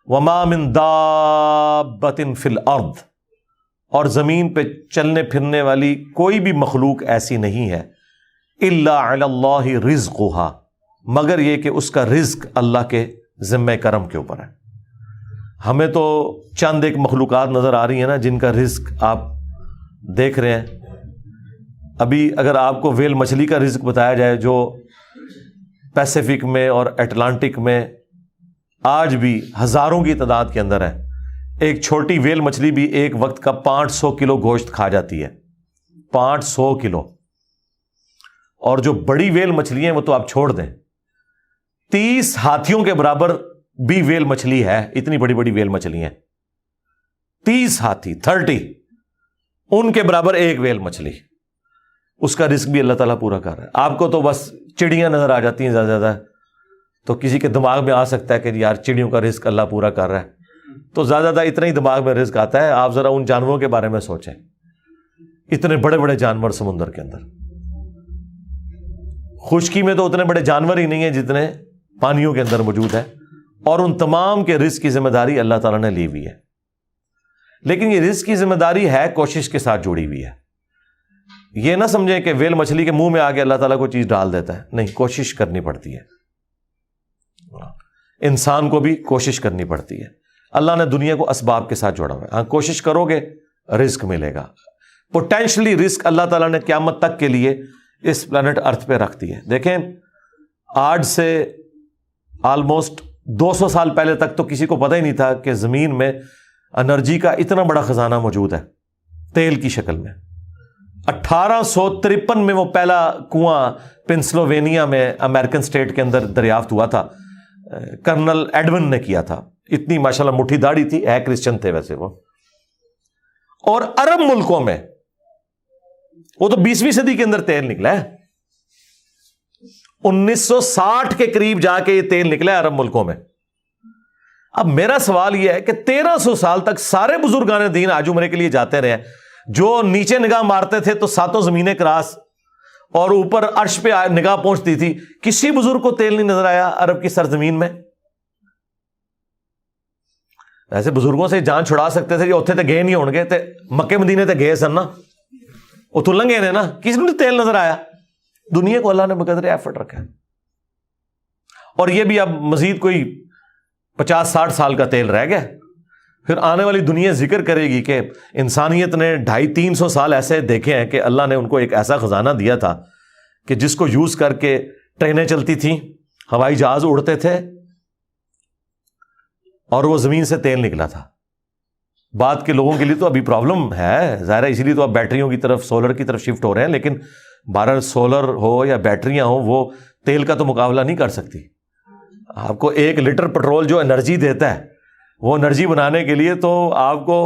وما من دابۃ فی الارض، اور زمین پہ چلنے پھرنے والی کوئی بھی مخلوق ایسی نہیں ہے، الا علی اللہ رزقھا، مگر یہ کہ اس کا رزق اللہ کے ذمہ کرم کے اوپر ہے۔ ہمیں تو چند ایک مخلوقات نظر آ رہی ہیں نا جن کا رزق آپ دیکھ رہے ہیں۔ ابھی اگر آپ کو ویل مچھلی کا رزق بتایا جائے جو پیسیفک میں اور اٹلانٹک میں آج بھی ہزاروں کی تعداد کے اندر ہے، ایک چھوٹی ویل مچھلی بھی ایک وقت کا 500 کلو گوشت کھا جاتی ہے، 500 کلو۔ اور جو بڑی ویل مچھلی ہیں وہ تو آپ چھوڑ دیں، 30 ہاتھیوں کے برابر بھی ویل مچھلی ہے، اتنی بڑی بڑی ویل مچھلی ہیں، 30 ہاتھی، 30 ان کے برابر ایک ویل مچھلی، اس کا رزق بھی اللہ تعالیٰ پورا کر رہا ہے۔ آپ کو تو بس چڑیاں نظر آ جاتی ہیں زیادہ زیادہ، تو کسی کے دماغ میں آ سکتا ہے کہ یار چڑیوں کا رزق اللہ پورا کر رہا ہے، تو زیادہ زیادہ اتنا ہی دماغ میں رزق آتا ہے۔ آپ ذرا ان جانوروں کے بارے میں سوچیں، اتنے بڑے بڑے جانور سمندر کے اندر، خشکی میں تو اتنے بڑے جانور ہی نہیں ہیں جتنے پانیوں کے اندر موجود ہیں، اور ان تمام کے رزق کی ذمہ داری اللہ تعالیٰ نے لی ہوئی ہے۔ لیکن یہ رزق کی ذمہ داری ہے کوشش کے ساتھ جڑی ہوئی ہے۔ یہ نہ سمجھیں کہ ویل مچھلی کے منہ میں آگے اللہ تعالیٰ کو چیز ڈال دیتا ہے، نہیں، کوشش کرنی پڑتی ہے، انسان کو بھی کوشش کرنی پڑتی ہے۔ اللہ نے دنیا کو اسباب کے ساتھ جوڑا ہوا ہے، ہاں کوشش کرو گے رزق ملے گا۔ پوٹینشلی رزق اللہ تعالیٰ نے قیامت تک کے لیے اس پلانٹ ارتھ پہ رکھ دی ہے۔ دیکھیں آج سے آلموسٹ 200 سال پہلے تک تو کسی کو پتہ ہی نہیں تھا کہ زمین میں انرجی کا اتنا بڑا خزانہ موجود ہے تیل کی شکل میں۔ 1853 میں وہ پہلا کنواں پنسلوینیا میں امریکن سٹیٹ کے اندر دریافت ہوا تھا، کرنل ایڈون نے کیا تھا، اتنی ماشاءاللہ مٹھی داڑھی تھی، ہے کرسچن تھے ویسے وہ۔ اور عرب ملکوں میں وہ تو 20ویں صدی کے اندر تیل نکلا ہے، 1960 کے قریب جا کے یہ تیل نکلا ہے عرب ملکوں میں۔ اب میرا سوال یہ ہے کہ 1300 سال تک سارے بزرگان دین آج عمرے کے لیے جاتے رہے، جو نیچے نگاہ مارتے تھے تو ساتوں زمینیں کراس اور اوپر عرش پہ نگاہ پہنچتی تھی، کسی بزرگ کو تیل نہیں نظر آیا عرب کی سرزمین میں۔ ایسے بزرگوں سے جان چھڑا سکتے تھے، جو اتنے تے گئے نہیں ہون گے، تے مکے مدینے تے گئے سن نا، وہ تو لنگے نے نا، کسی کو تیل نظر آیا۔ دنیا کو اللہ نے بقدر ایفرٹ رکھا ہے، اور یہ بھی اب مزید کوئی 50-60 سال کا تیل رہ گیا، پھر آنے والی دنیا ذکر کرے گی کہ انسانیت نے 250-300 سال ایسے دیکھے ہیں کہ اللہ نے ان کو ایک ایسا خزانہ دیا تھا کہ جس کو یوز کر کے ٹرینیں چلتی تھیں، ہوائی جہاز اڑتے تھے، اور وہ زمین سے تیل نکلا تھا۔ بعد کے لوگوں کے لیے تو ابھی پرابلم ہے ظاہر ہے، اسی لیے تو اب بیٹریوں کی طرف، سولر کی طرف شفٹ ہو رہے ہیں، لیکن بہرحال سولر ہو یا بیٹریاں ہوں، وہ تیل کا تو مقابلہ نہیں کر سکتی۔ آپ کو 1 لیٹر پٹرول جو انرجی دیتا ہے، وہ انرجی بنانے کے لیے تو آپ کو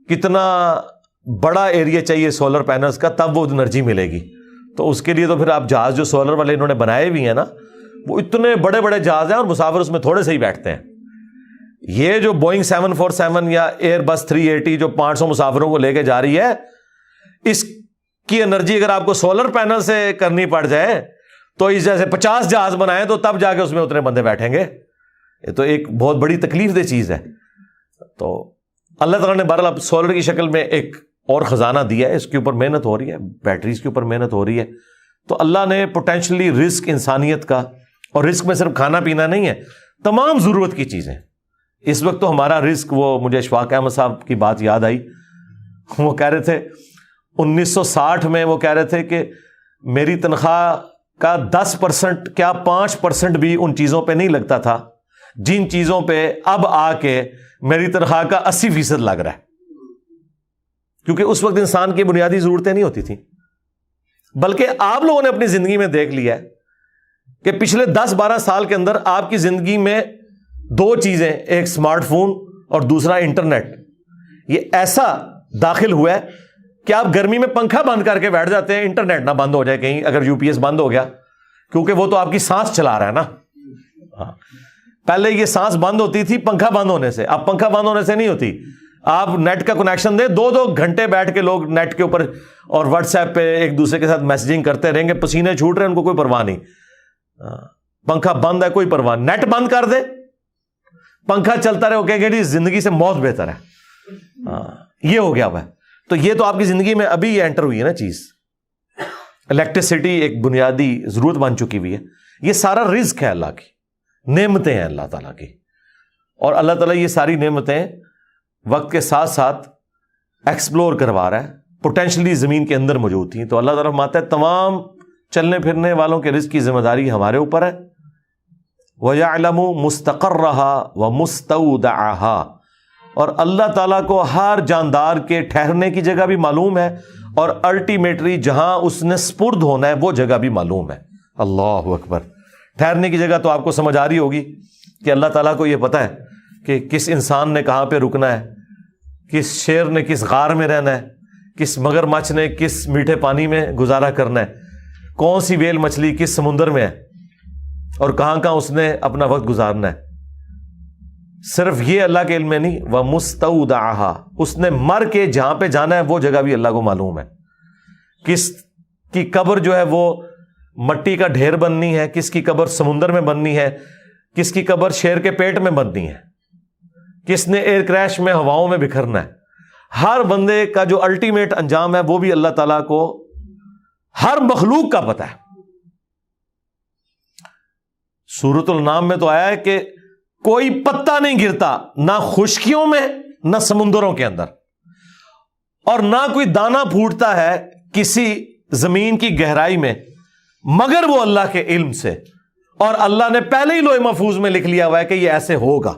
کتنا بڑا ایریا چاہیے سولر پینلز کا، تب وہ انرجی ملے گی۔ تو اس کے لیے تو پھر آپ جہاز جو سولر والے انہوں نے بنائے بھی ہیں نا، وہ اتنے بڑے بڑے جہاز ہیں اور مسافر اس میں تھوڑے سے ہی بیٹھتے ہیں۔ یہ جو بوئنگ 747 یا ایئر بس 380 جو 500 مسافروں کو لے کے جا رہی ہے، اس کی انرجی اگر آپ کو سولر پینل سے کرنی پڑ جائے تو اس جیسے 50 جہاز بنائیں تو تب جا کے اس میں اتنے بندے بیٹھیں گے۔ یہ تو ایک بہت بڑی تکلیف دہ چیز ہے۔ تو اللہ تعالیٰ نے بہرحال سولر کی شکل میں ایک اور خزانہ دیا ہے، اس کے اوپر محنت ہو رہی ہے، بیٹریز کے اوپر محنت ہو رہی ہے۔ تو اللہ نے پوٹینشلی رزق انسانیت کا، اور رزق میں صرف کھانا پینا نہیں ہے، تمام ضرورت کی چیزیں۔ اس وقت تو ہمارا رزق، وہ مجھے اشفاق احمد صاحب کی بات یاد آئی، وہ کہہ رہے تھے 1960 میں وہ کہہ رہے تھے کہ میری تنخواہ کا 10% کیا 5% بھی ان چیزوں پہ نہیں لگتا تھا جن چیزوں پہ اب آ کے میری تنخواہ کا 80% لگ رہا ہے، کیونکہ اس وقت انسان کی بنیادی ضرورتیں نہیں ہوتی تھیں۔ بلکہ آپ لوگوں نے اپنی زندگی میں دیکھ لیا ہے کہ پچھلے 10-12 سال کے اندر آپ کی زندگی میں 2 چیزیں، ایک سمارٹ فون اور دوسرا انٹرنیٹ، یہ ایسا داخل ہوا ہے کہ آپ گرمی میں پنکھا بند کر کے بیٹھ جاتے ہیں، انٹرنیٹ نہ بند ہو جائے کہیں، اگر UPS بند ہو گیا، کیونکہ وہ تو آپ کی سانس چلا رہا ہے نا۔ ہاں، پہلے یہ سانس بند ہوتی تھی پنکھا بند ہونے سے، اب پنکھا بند ہونے سے نہیں ہوتی۔ آپ نیٹ کا کنیکشن دیں، 2-2 گھنٹے بیٹھ کے لوگ نیٹ کے اوپر اور واٹس ایپ پہ ایک دوسرے کے ساتھ میسجنگ کرتے رہیں گے، پسینے چھوٹ رہے ہیں، ان کو کوئی پرواہ نہیں۔ پنکھا بند ہے، کوئی پرواہ، نیٹ بند کر دے پنکھا چلتا رہے وہ کہیں گے جی زندگی سے موت بہتر ہے. یہ ہو گیا ہوا ہے. تو یہ تو آپ کی زندگی میں ابھی یہ انٹر ہوئی ہے نا چیز. الیکٹریسٹی ایک بنیادی ضرورت بن چکی ہوئی ہے. یہ سارا رزق ہے اللہ کی, نعمتیں ہیں اللہ تعالیٰ کی, اور اللہ تعالیٰ یہ ساری نعمتیں وقت کے ساتھ ساتھ ایکسپلور کروا رہا ہے, پوٹینشلی زمین کے اندر موجود تھیں. تو اللہ تعالیٰ فرماتا ہے تمام چلنے پھرنے والوں کے رزق کی ذمہ داری ہمارے اوپر ہے. وَيَعْلَمُ مُسْتَقَرَّهَا وَمُسْتَوْدَعَهَا, اور اللہ تعالیٰ کو ہر جاندار کے ٹھہرنے کی جگہ بھی معلوم ہے, اور الٹیمیٹلی جہاں اس نے سپرد ہونا ہے وہ جگہ بھی معلوم ہے. اللہ اکبر. ٹھہرنے کی جگہ تو آپ کو سمجھ آ رہی ہوگی کہ اللہ تعالیٰ کو یہ پتا ہے کہ کس انسان نے کہاں پہ رکنا ہے, کس شیر نے کس غار میں رہنا ہے, کس مگر مچھ نے کس میٹھے پانی میں گزارا کرنا ہے, کون سی ویل مچھلی کس سمندر میں ہے, اور کہاں کہاں اس نے اپنا وقت گزارنا ہے. صرف یہ اللہ کے علم میں نہیں, وَمُسْتَوْدَعَهَا, اس نے مر کے جہاں پہ جانا ہے وہ جگہ بھی اللہ کو معلوم ہے. کس کی قبر جو ہے وہ مٹی کا ڈھیر بننی ہے, کس کی قبر سمندر میں بننی ہے, کس کی قبر شیر کے پیٹ میں بننی ہے, کس نے ایئر کریش میں ہواؤں میں بکھرنا ہے. ہر بندے کا جو الٹیمیٹ انجام ہے وہ بھی اللہ تعالیٰ کو ہر مخلوق کا پتہ ہے. سورۃ النام میں تو آیا ہے کہ کوئی پتا نہیں گرتا نہ خشکیوں میں نہ سمندروں کے اندر, اور نہ کوئی دانہ پھوٹتا ہے کسی زمین کی گہرائی میں مگر وہ اللہ کے علم سے, اور اللہ نے پہلے ہی لوح محفوظ میں لکھ لیا ہوا ہے کہ یہ ایسے ہوگا.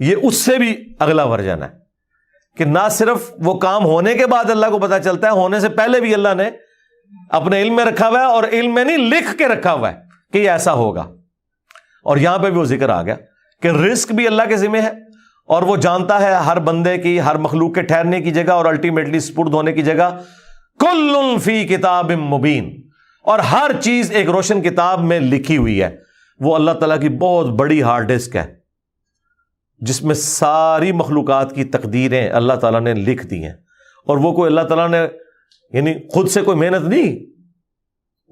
یہ اس سے بھی اگلا ورژن ہے کہ نہ صرف وہ کام ہونے کے بعد اللہ کو پتا چلتا ہے, ہونے سے پہلے بھی اللہ نے اپنے علم میں رکھا ہوا ہے, اور علم میں نہیں لکھ کے رکھا ہوا ہے کہ یہ ایسا ہوگا. اور یہاں پہ بھی وہ ذکر آ گیا کہ رزق بھی اللہ کے ذمہ ہے, اور وہ جانتا ہے ہر بندے کی, ہر مخلوق کے ٹھہرنے کی جگہ اور الٹیمیٹلی سپرد ہونے کی جگہ. کل فی کتاب مبین, اور ہر چیز ایک روشن کتاب میں لکھی ہوئی ہے. وہ اللہ تعالیٰ کی بہت بڑی ہارڈ ڈسک ہے جس میں ساری مخلوقات کی تقدیریں اللہ تعالیٰ نے لکھ دی ہیں, اور وہ کوئی اللہ تعالیٰ نے یعنی خود سے کوئی محنت نہیں.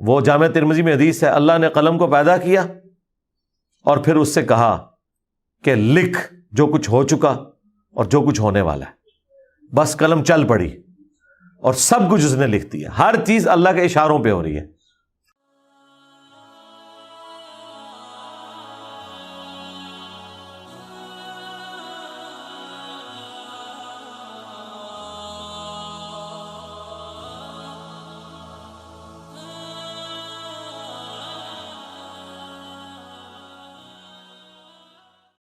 وہ جامع ترمذی میں حدیث ہے, اللہ نے قلم کو پیدا کیا اور پھر اس سے کہا کہ لکھ جو کچھ ہو چکا اور جو کچھ ہونے والا ہے. بس قلم چل پڑی اور سب کچھ اس نے لکھ دیا. ہر چیز اللہ کے اشاروں پہ ہو رہی ہے.